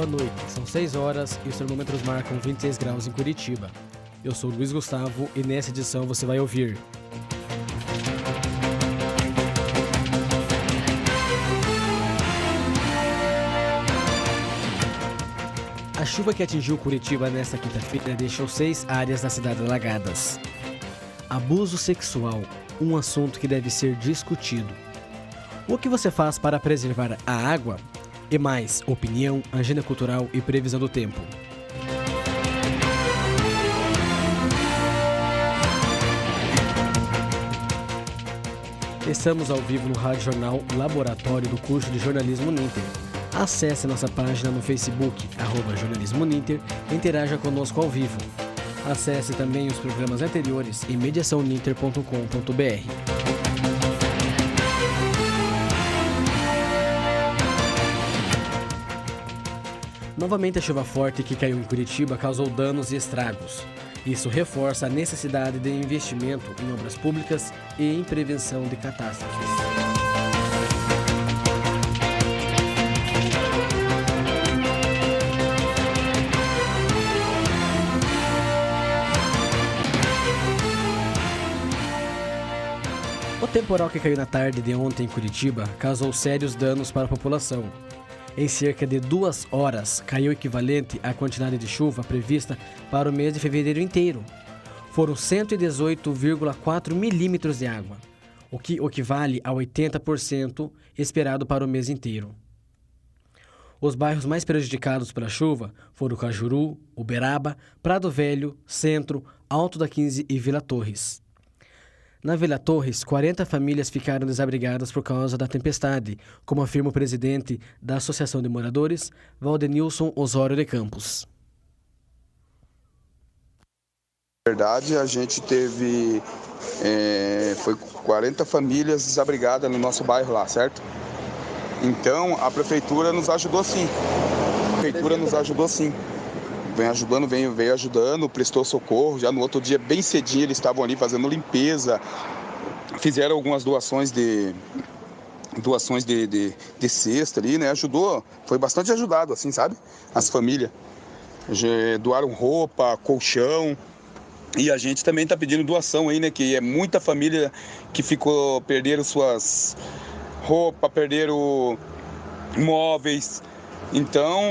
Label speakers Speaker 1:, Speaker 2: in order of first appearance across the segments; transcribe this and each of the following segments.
Speaker 1: Boa noite, são 6 horas e os termômetros marcam 26 graus em Curitiba. Eu sou Luiz Gustavo e nessa edição você vai ouvir: a chuva que atingiu Curitiba nesta quinta-feira deixou 6 áreas da cidade alagadas. Abuso sexual, um assunto que deve ser discutido. O que você faz para preservar a água? E mais, opinião, agenda cultural e previsão do tempo. Estamos ao vivo no Rádio Jornal Laboratório do curso de Jornalismo Ninter. Acesse nossa página no Facebook, @jornalismo Ninter, e interaja conosco ao vivo. Acesse também os programas anteriores em mediaçãoninter.com.br. Novamente, a chuva forte que caiu em Curitiba causou danos e estragos. Isso reforça a necessidade de investimento em obras públicas e em prevenção de catástrofes. O temporal que caiu na tarde de ontem em Curitiba causou sérios danos para a população. Em cerca de 2 horas, caiu o equivalente à quantidade de chuva prevista para o mês de fevereiro inteiro. Foram 118,4 milímetros de água, o que equivale a 80% esperado para o mês inteiro. Os bairros mais prejudicados pela chuva foram Cajuru, Uberaba, Prado Velho, Centro, Alto da 15 e Vila Torres. Na Vila Torres, 40 famílias ficaram desabrigadas por causa da tempestade, como afirma o presidente da Associação de Moradores, Valdenilson Osório de Campos.
Speaker 2: Na verdade, a gente teve foi 40 famílias desabrigadas no nosso bairro lá, certo? Então, a prefeitura nos ajudou sim. Veio ajudando, prestou socorro. Já no outro dia, bem cedinho, eles estavam ali fazendo limpeza. Fizeram algumas doações de cesta ali, né? Ajudou, foi bastante ajudado, assim, sabe? As famílias. Doaram roupa, colchão. E a gente também está pedindo doação aí, né? Que é muita família que perderam suas roupas, perderam móveis. Então,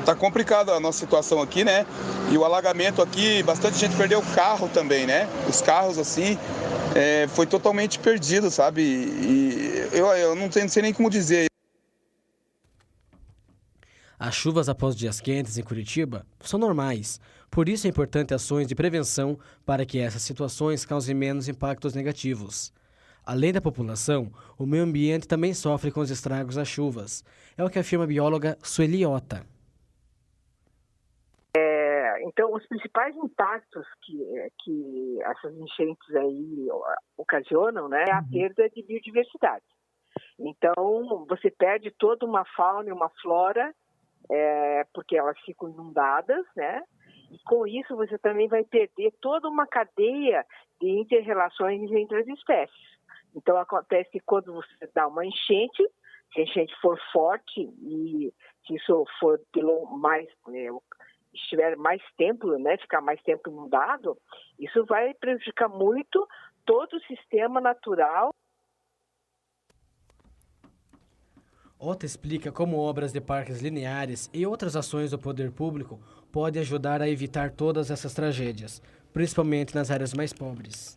Speaker 2: tá complicada a nossa situação aqui, né? E o alagamento aqui, bastante gente perdeu o carro também, né? Os carros, assim, foi totalmente perdido, sabe? E eu não sei nem como dizer.
Speaker 1: As chuvas após dias quentes em Curitiba são normais, por isso é importante ações de prevenção para que essas situações causem menos impactos negativos. Além da população, o meio ambiente também sofre com os estragos das chuvas. É o que afirma a bióloga Sueli Ota.
Speaker 3: Então, os principais impactos que essas enchentes aí ocasionam, né, é a perda de biodiversidade. Então, você perde toda uma fauna e uma flora, porque elas ficam inundadas, né? E com isso você também vai perder toda uma cadeia de inter-relações entre as espécies. Então, acontece que quando você dá uma enchente, se a enchente for forte e se isso for estiver mais tempo, né, ficar mais tempo inundado, isso vai prejudicar muito todo o sistema natural.
Speaker 1: Ota explica como obras de parques lineares e outras ações do poder público podem ajudar a evitar todas essas tragédias, principalmente nas áreas mais pobres.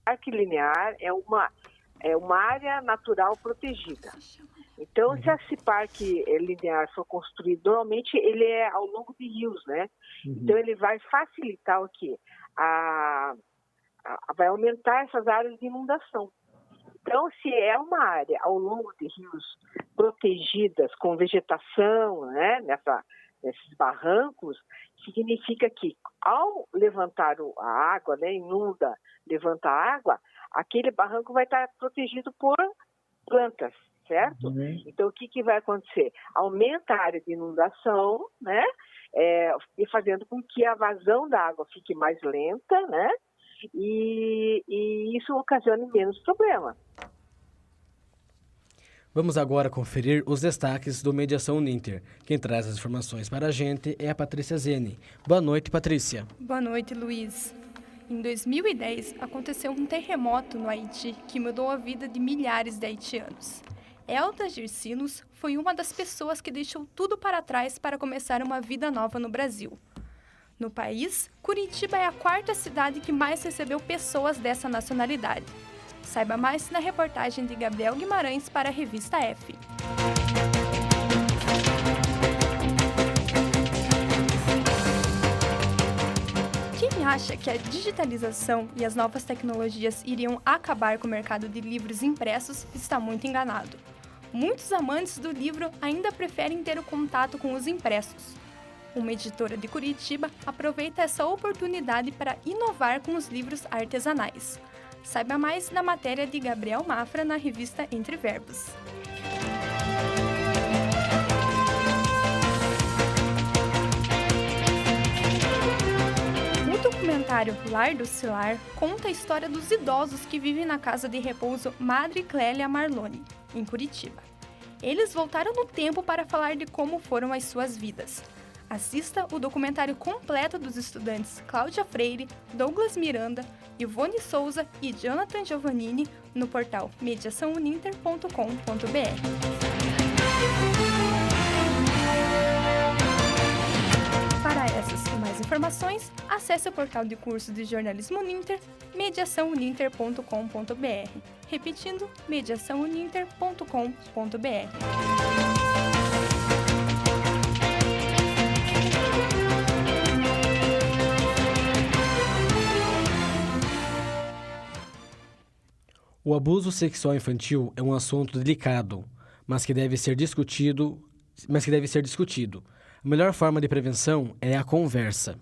Speaker 3: Parque linear é uma área natural protegida. Então, se esse parque linear for construído, normalmente ele é ao longo de rios, né? Então, ele vai facilitar o quê? Vai aumentar essas áreas de inundação. Então, se é uma área ao longo de rios protegidas com vegetação, né, nesses barrancos, significa que ao levantar a água, né, levanta a água, aquele barranco vai estar protegido por plantas, certo? Então, o que vai acontecer? Aumenta a área de inundação, né? E fazendo com que a vazão da água fique mais lenta, né? e isso ocasiona menos problema.
Speaker 1: Vamos agora conferir os destaques do Mediação Uninter. Quem traz as informações para a gente é a Patrícia Zene. Boa noite, Patrícia.
Speaker 4: Boa noite, Luiz. Em 2010, aconteceu um terremoto no Haiti que mudou a vida de milhares de haitianos. Elda Gersinos foi uma das pessoas que deixou tudo para trás para começar uma vida nova no Brasil. No país, Curitiba é a quarta cidade que mais recebeu pessoas dessa nacionalidade. Saiba mais na reportagem de Gabriel Guimarães para a revista F. Quem acha que a digitalização e as novas tecnologias iriam acabar com o mercado de livros impressos está muito enganado. Muitos amantes do livro ainda preferem ter o contato com os impressos. Uma editora de Curitiba aproveita essa oportunidade para inovar com os livros artesanais. Saiba mais na matéria de Gabriel Mafra na revista Entre Verbos. O documentário Lar do Cilar conta a história dos idosos que vivem na casa de repouso Madre Clélia Marlone, em Curitiba. Eles voltaram no tempo para falar de como foram as suas vidas. Assista o documentário completo dos estudantes Cláudia Freire, Douglas Miranda, Ivone Souza e Jonathan Giovannini no portal mediaçãouninter.com.br. Para essas e mais informações, acesse o portal de curso de jornalismo Uninter, mediaçãouninter.com.br. Repetindo, mediaçãouninter.com.br.
Speaker 1: O abuso sexual infantil é um assunto delicado, mas que deve ser discutido. A melhor forma de prevenção é a conversa.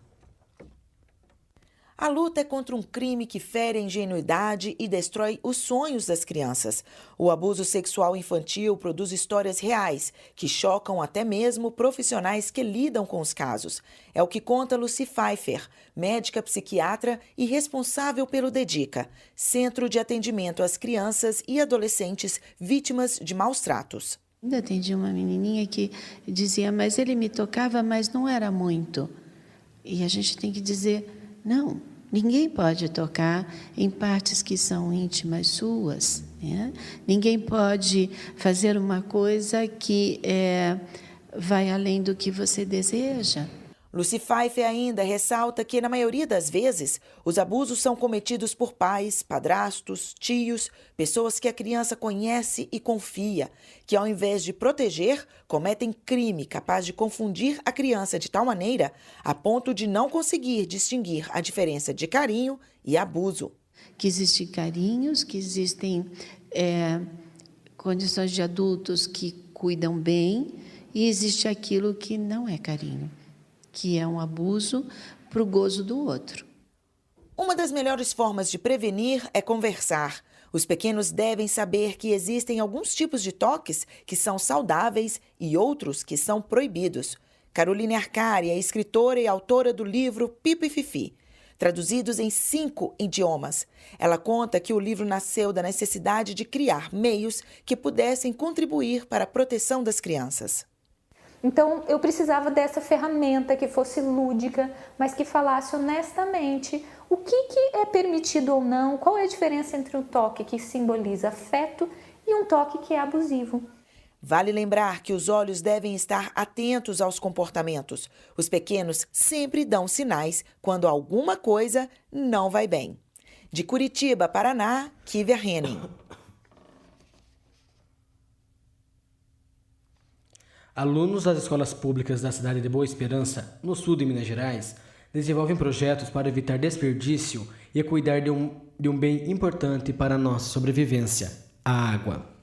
Speaker 5: A luta é contra um crime que fere a ingenuidade e destrói os sonhos das crianças. O abuso sexual infantil produz histórias reais que chocam até mesmo profissionais que lidam com os casos. É o que conta Lucy Pfeiffer, médica psiquiatra e responsável pelo DEDICA, Centro de Atendimento às Crianças e Adolescentes Vítimas de Maus Tratos.
Speaker 6: Eu atendi uma menininha que dizia, mas ele me tocava, mas não era muito. E a gente tem que dizer, não, ninguém pode tocar em partes que são íntimas suas, né? Ninguém pode fazer uma coisa que vai além do que você deseja.
Speaker 5: Lucy Pfeiffer ainda ressalta que, na maioria das vezes, os abusos são cometidos por pais, padrastos, tios, pessoas que a criança conhece e confia, que, ao invés de proteger, cometem crime capaz de confundir a criança de tal maneira a ponto de não conseguir distinguir a diferença de carinho e abuso.
Speaker 6: Que existem carinhos, que existem condições de adultos que cuidam bem e existe aquilo que não é carinho, que é um abuso para o gozo do outro.
Speaker 5: Uma das melhores formas de prevenir é conversar. Os pequenos devem saber que existem alguns tipos de toques que são saudáveis e outros que são proibidos. Caroline Arcari é escritora e autora do livro Pipo e Fifi, traduzidos em 5 idiomas. Ela conta que o livro nasceu da necessidade de criar meios que pudessem contribuir para a proteção das crianças.
Speaker 7: Então, eu precisava dessa ferramenta que fosse lúdica, mas que falasse honestamente o que é permitido ou não, qual é a diferença entre um toque que simboliza afeto e um toque que é abusivo.
Speaker 5: Vale lembrar que os olhos devem estar atentos aos comportamentos. Os pequenos sempre dão sinais quando alguma coisa não vai bem. De Curitiba, Paraná, Kívia Henning.
Speaker 1: Alunos das escolas públicas da cidade de Boa Esperança, no sul de Minas Gerais, desenvolvem projetos para evitar desperdício e cuidar de um bem importante para a nossa sobrevivência, a água.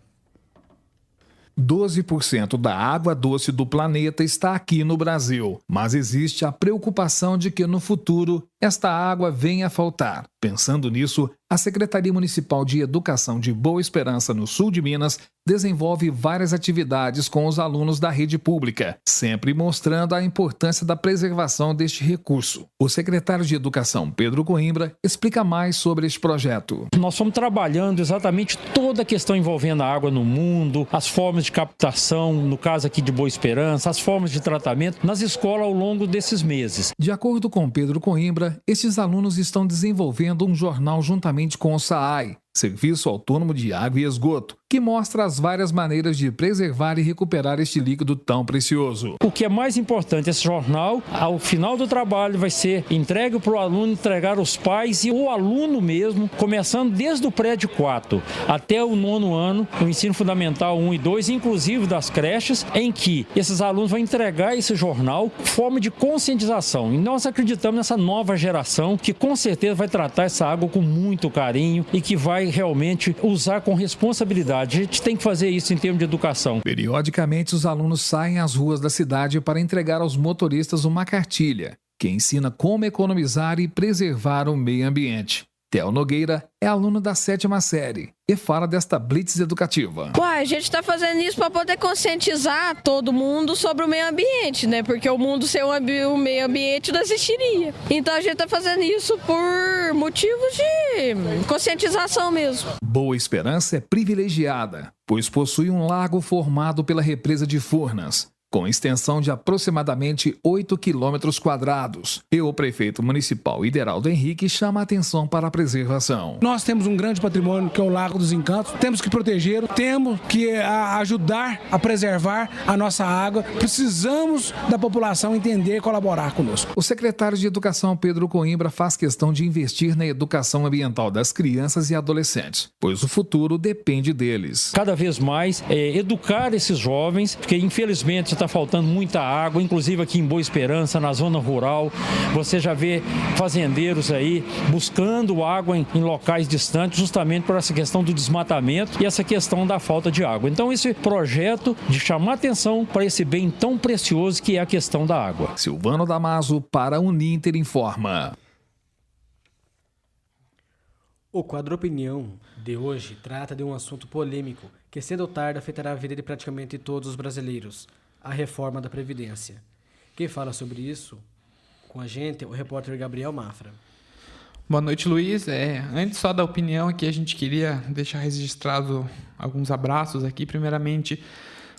Speaker 8: 12% da água doce do planeta está aqui no Brasil, mas existe a preocupação de que no futuro esta água venha a faltar. Pensando nisso, a Secretaria Municipal de Educação de Boa Esperança, no sul de Minas, desenvolve várias atividades com os alunos da rede pública, sempre mostrando a importância da preservação deste recurso. O secretário de Educação, Pedro Coimbra, explica mais sobre este projeto.
Speaker 9: Nós fomos trabalhando exatamente toda a questão envolvendo a água no mundo, as formas de captação, no caso aqui de Boa Esperança, as formas de tratamento nas escolas ao longo desses meses.
Speaker 8: De acordo com Pedro Coimbra, estes alunos estão desenvolvendo um jornal juntamente com o SAAI, Serviço Autônomo de Água e Esgoto, que mostra as várias maneiras de preservar e recuperar este líquido tão precioso.
Speaker 9: O que é mais importante, esse jornal, ao final do trabalho, vai ser entregue para o aluno, entregar aos pais e o aluno mesmo, começando desde o prédio 4 até o 9º ano, o ensino fundamental 1 e 2, inclusive das creches, em que esses alunos vão entregar esse jornal em forma de conscientização. E nós acreditamos nessa nova geração que com certeza vai tratar essa água com muito carinho e que vai realmente usar com responsabilidade. A gente tem que fazer isso em termos de educação.
Speaker 8: Periodicamente, os alunos saem às ruas da cidade para entregar aos motoristas uma cartilha que ensina como economizar e preservar o meio ambiente. Theo Nogueira é aluno da 7ª série e fala desta blitz educativa.
Speaker 10: A gente está fazendo isso para poder conscientizar todo mundo sobre o meio ambiente, né? Porque o mundo sem o meio ambiente não existiria. Então a gente está fazendo isso por motivos de conscientização mesmo.
Speaker 8: Boa Esperança é privilegiada, pois possui um lago formado pela represa de Furnas, com extensão de aproximadamente 8 km². E o prefeito municipal Ideraldo Henrique chama a atenção para a preservação.
Speaker 11: Nós temos um grande patrimônio que é o Lago dos Encantos, temos que protegê-lo, temos que ajudar a preservar a nossa água, precisamos da população entender e colaborar conosco.
Speaker 8: O secretário de Educação, Pedro Coimbra, faz questão de investir na educação ambiental das crianças e adolescentes, pois o futuro depende deles.
Speaker 9: Cada vez mais educar esses jovens, porque infelizmente está faltando muita água, inclusive aqui em Boa Esperança, na zona rural. Você já vê fazendeiros aí buscando água em locais distantes, justamente por essa questão do desmatamento e essa questão da falta de água. Então, esse projeto de chamar atenção para esse bem tão precioso que é a questão da água.
Speaker 8: Silvano Damaso para Uninter informa.
Speaker 1: O quadro Opinião de hoje trata de um assunto polêmico que cedo ou tarde afetará a vida de praticamente todos os brasileiros: a reforma da Previdência. Quem fala sobre isso com a gente é o repórter Gabriel Mafra.
Speaker 12: Boa noite, Luiz. Antes só da opinião aqui, a gente queria deixar registrado alguns abraços aqui. Primeiramente,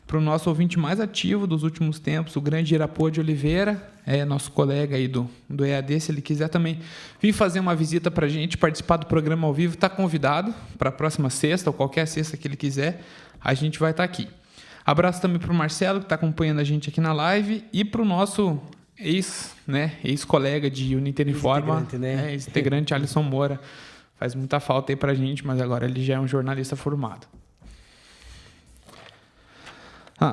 Speaker 12: para o nosso ouvinte mais ativo dos últimos tempos, o grande Irapô de Oliveira, nosso colega aí do EAD. Se ele quiser também vir fazer uma visita para a gente, participar do programa ao vivo, está convidado para a próxima sexta, ou qualquer sexta que ele quiser, a gente vai estar aqui. Abraço também para o Marcelo, que está acompanhando a gente aqui na live, e para o nosso ex-colega de Uninter Informa, ex-integrante Alisson Moura. Faz muita falta aí para a gente, mas agora ele já é um jornalista formado.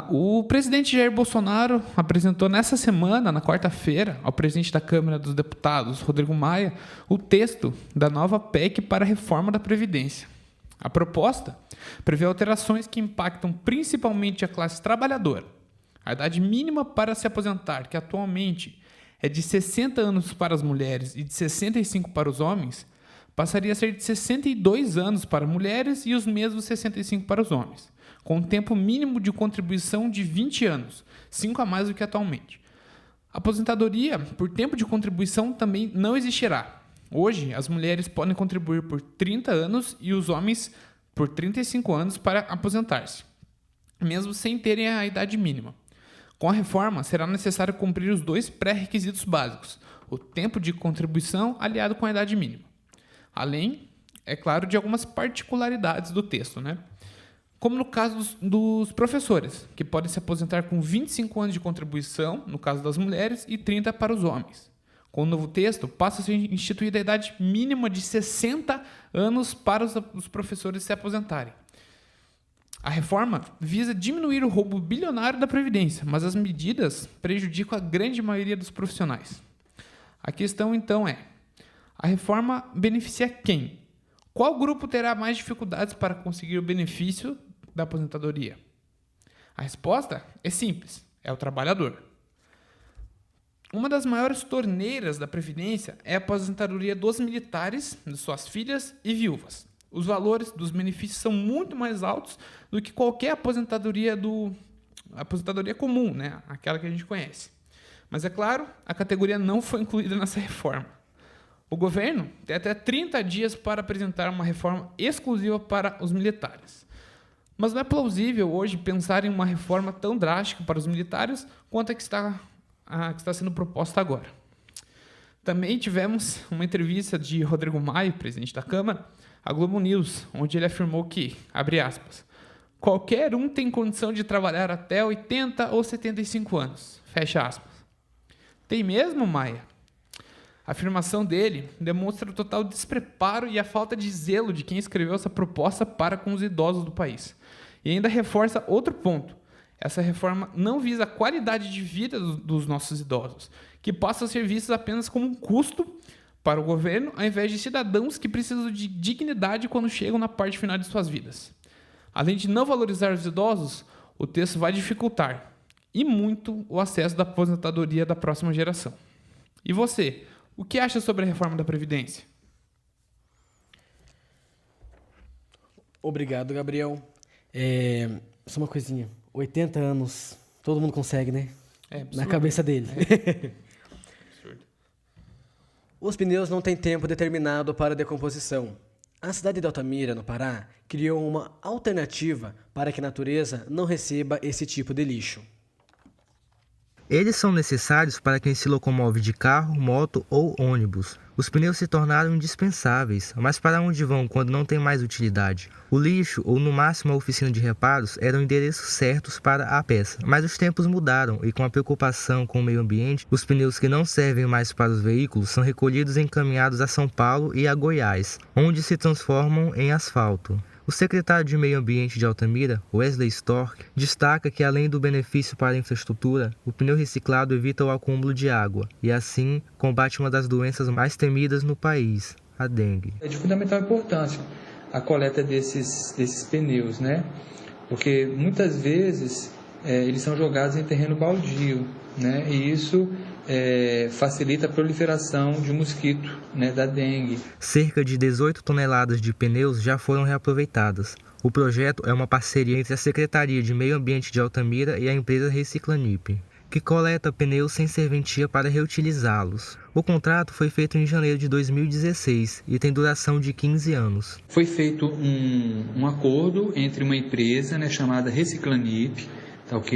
Speaker 12: O presidente Jair Bolsonaro apresentou nessa semana, na quarta-feira, ao presidente da Câmara dos Deputados, Rodrigo Maia, o texto da nova PEC para a reforma da Previdência. A proposta prevê alterações que impactam principalmente a classe trabalhadora. A idade mínima para se aposentar, que atualmente é de 60 anos para as mulheres e de 65 para os homens, passaria a ser de 62 anos para mulheres e os mesmos 65 para os homens, com um tempo mínimo de contribuição de 20 anos, 5 a mais do que atualmente. A aposentadoria por tempo de contribuição também não existirá. Hoje, as mulheres podem contribuir por 30 anos e os homens por 35 anos para aposentar-se, mesmo sem terem a idade mínima. Com a reforma, será necessário cumprir os 2 pré-requisitos básicos: o tempo de contribuição aliado com a idade mínima. Além, é claro, de algumas particularidades do texto, Como no caso dos professores, que podem se aposentar com 25 anos de contribuição, no caso das mulheres, e 30 para os homens. Com o novo texto, passa a ser instituída a idade mínima de 60 anos para os professores se aposentarem. A reforma visa diminuir o roubo bilionário da Previdência, mas as medidas prejudicam a grande maioria dos profissionais. A questão, então, é: a reforma beneficia quem? Qual grupo terá mais dificuldades para conseguir o benefício da aposentadoria? A resposta é simples: é o trabalhador. Uma das maiores torneiras da Previdência é a aposentadoria dos militares, de suas filhas e viúvas. Os valores dos benefícios são muito mais altos do que qualquer aposentadoria comum, né? Aquela que a gente conhece. Mas, é claro, a categoria não foi incluída nessa reforma. O governo tem até 30 dias para apresentar uma reforma exclusiva para os militares. Mas não é plausível hoje pensar em uma reforma tão drástica para os militares quanto a que está sendo proposta agora. Também tivemos uma entrevista de Rodrigo Maia, presidente da Câmara, à Globo News, onde ele afirmou que, abre aspas, qualquer um tem condição de trabalhar até 80 ou 75 anos, fecha aspas. Tem mesmo, Maia? A afirmação dele demonstra o total despreparo e a falta de zelo de quem escreveu essa proposta para com os idosos do país. E ainda reforça outro ponto. Essa reforma não visa a qualidade de vida dos nossos idosos, que passam a ser vistos apenas como um custo para o governo, ao invés de cidadãos que precisam de dignidade quando chegam na parte final de suas vidas. Além de não valorizar os idosos, o texto vai dificultar, e muito, o acesso da aposentadoria da próxima geração. E você, o que acha sobre a reforma da Previdência?
Speaker 1: Obrigado, Gabriel. Só uma coisinha. 80 anos, todo mundo consegue, né? Na cabeça dele. Os pneus não têm tempo determinado para decomposição. A cidade de Altamira, no Pará, criou uma alternativa para que a natureza não receba esse tipo de lixo.
Speaker 13: Eles são necessários para quem se locomove de carro, moto ou ônibus. Os pneus se tornaram indispensáveis, mas para onde vão quando não tem mais utilidade? O lixo, ou no máximo a oficina de reparos, eram endereços certos para a peça. Mas os tempos mudaram e com a preocupação com o meio ambiente, os pneus que não servem mais para os veículos são recolhidos e encaminhados a São Paulo e a Goiás, onde se transformam em asfalto. O secretário de Meio Ambiente de Altamira, Wesley Storck, destaca que além do benefício para a infraestrutura, o pneu reciclado evita o acúmulo de água e assim combate uma das doenças mais temidas no país, a dengue.
Speaker 14: É de fundamental importância a coleta desses pneus, né? Porque muitas vezes eles são jogados em terreno baldio, né? E isso facilita a proliferação de mosquito, né, da dengue.
Speaker 13: Cerca de 18 toneladas de pneus já foram reaproveitadas. O projeto é uma parceria entre a Secretaria de Meio Ambiente de Altamira e a empresa Reciclanip, que coleta pneus sem serventia para reutilizá-los. O contrato foi feito em janeiro de 2016 e tem duração de 15 anos.
Speaker 14: Foi feito um acordo entre uma empresa, né, chamada Reciclanip,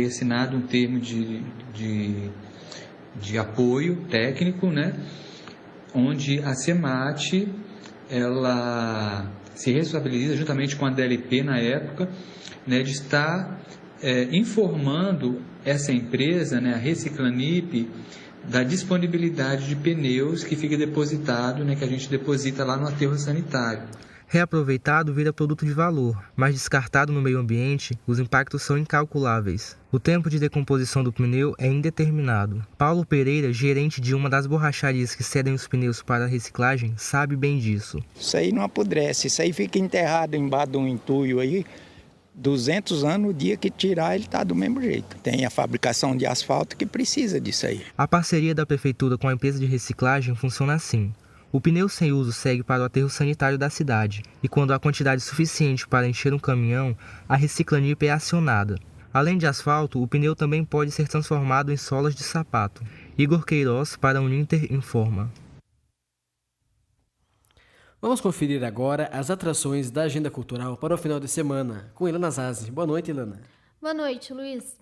Speaker 14: assinado um termo de apoio técnico, né, onde a CEMAT ela se responsabiliza juntamente com a DLP na época, né, de estar informando essa empresa, né, a Reciclanip, da disponibilidade de pneus que fica depositado, né, que a gente deposita lá no aterro sanitário.
Speaker 13: Reaproveitado vira produto de valor, mas descartado no meio ambiente, os impactos são incalculáveis. O tempo de decomposição do pneu é indeterminado. Paulo Pereira, gerente de uma das borracharias que cedem os pneus para a reciclagem, sabe bem disso.
Speaker 15: Isso aí não apodrece, isso aí fica enterrado embaixo de um entulho aí, 200 anos, o dia que tirar ele está do mesmo jeito. Tem a fabricação de asfalto que precisa disso aí.
Speaker 13: A parceria da prefeitura com a empresa de reciclagem funciona assim. O pneu sem uso segue para o aterro sanitário da cidade e quando há quantidade suficiente para encher um caminhão, a Reciclanip é acionada. Além de asfalto, o pneu também pode ser transformado em solas de sapato. Igor Queiroz, para a Uninter, informa.
Speaker 1: Vamos conferir agora as atrações da agenda cultural para o final de semana, com Ilana Zazi. Boa noite, Ilana.
Speaker 16: Boa noite, Luiz.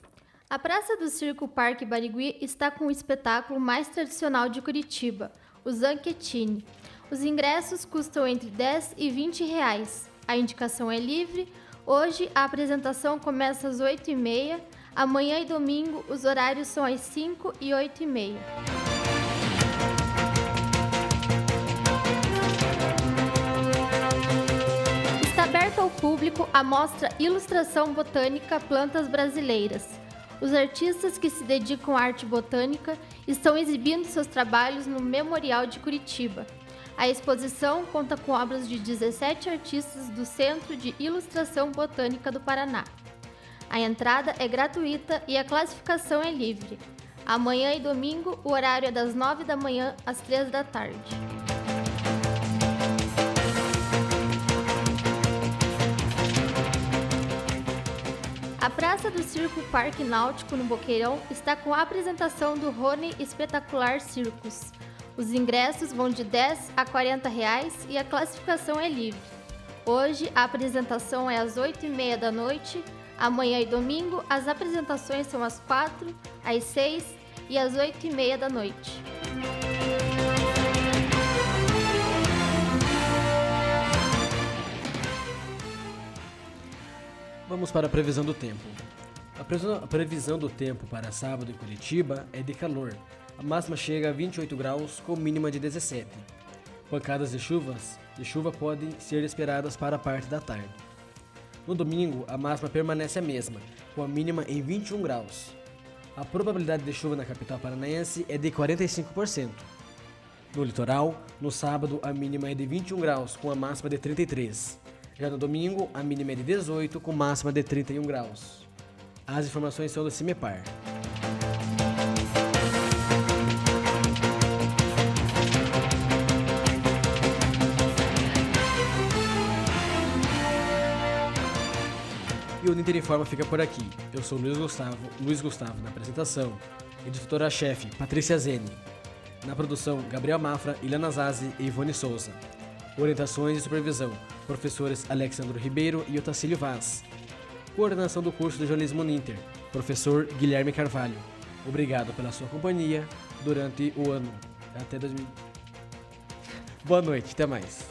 Speaker 16: A Praça do Circo Parque Barigui está com o espetáculo mais tradicional de Curitiba, o Zanquetini. Os ingressos custam entre R$10 e R$20. A indicação é livre. Hoje a apresentação começa às 8h30. Amanhã e domingo os horários são às 5 e 8h30. Está aberto ao público a mostra Ilustração Botânica Plantas Brasileiras. Os artistas que se dedicam à arte botânica estão exibindo seus trabalhos no Memorial de Curitiba. A exposição conta com obras de 17 artistas do Centro de Ilustração Botânica do Paraná. A entrada é gratuita e a classificação é livre. Amanhã e domingo, o horário é das 9 da manhã às 3 da tarde. Praça do Circo Parque Náutico, no Boqueirão, está com a apresentação do Rony Espetacular Circus. Os ingressos vão de R$ 10 a R$ 40 e a classificação é livre. Hoje, a apresentação é às 8h30 da noite. Amanhã e domingo, as apresentações são às 4, às 6 e às 8h30 da noite.
Speaker 1: Vamos para a previsão do tempo. A previsão do tempo para sábado em Curitiba é de calor. A máxima chega a 28 graus com mínima de 17. Pancadas de chuva podem ser esperadas para a parte da tarde. No domingo, a máxima permanece a mesma, com a mínima em 21 graus. A probabilidade de chuva na capital paranaense é de 45%. No litoral, no sábado, a mínima é de 21 graus, com a máxima de 33. Já no domingo, a mínima é de 18, com máxima de 31 graus. As informações são do CIMEPAR. E o Ninter Informa fica por aqui. Eu sou Luiz Gustavo na apresentação, editora-chefe Patrícia Zeni. Na produção, Gabriel Mafra, Ilana Zazi e Ivone Souza. Orientações e supervisão, professores Alexandro Ribeiro e Otacílio Vaz. Coordenação do curso de jornalismo Ninter, professor Guilherme Carvalho. Obrigado pela sua companhia durante o ano. Até 2000. Boa noite, até mais.